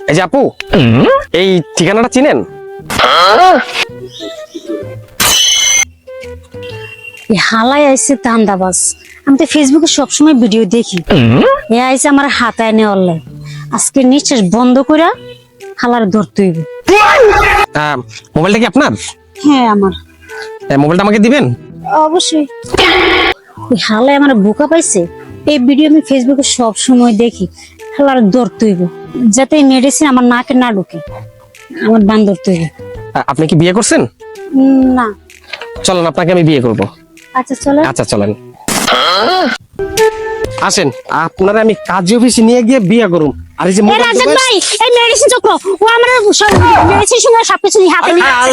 এই যে আপু, এই ঠিকানাটা চিনেন? হালাই আইছে দান্দাবাজ। আমি তো ফেসবুকে সবসময় ভিডিও দেখি। এ আইছে আমার হাতায় নেওয়ার লাই। আজকে নিঃশ্বাস বন্ধ করে হালার ধরতে হইব। মোবাইলটা কি আপনার? হ্যাঁ আমার। মোবাইলটা আমাকে দিবেন? অবশ্যই। ওই হালাই আমার বোকা পাইছে। এই ভিডিও আমি ফেসবুকে সব সময় দেখি। হালার ধরতে হইব, যাতে মেডিসিন আমার নাকে না ঢুকে। আমার বান ধরতে হইব। আপনি কি বিয়ে করছেন? না। চলেন, আপনাকে আমি বিয়ে করব। আচ্ছা চলো। আচ্ছা চলেন, আসেন, আপনারা আমি কাজী অফিসে নিয়ে গিয়ে বিয়ে করুম। আর এই যে এই রাজা ভাই, এই মেডিসিন চক্র ও আমার সব মেডিসিন সঙ্গে সবকিছু হাতে নিয়ে আছে।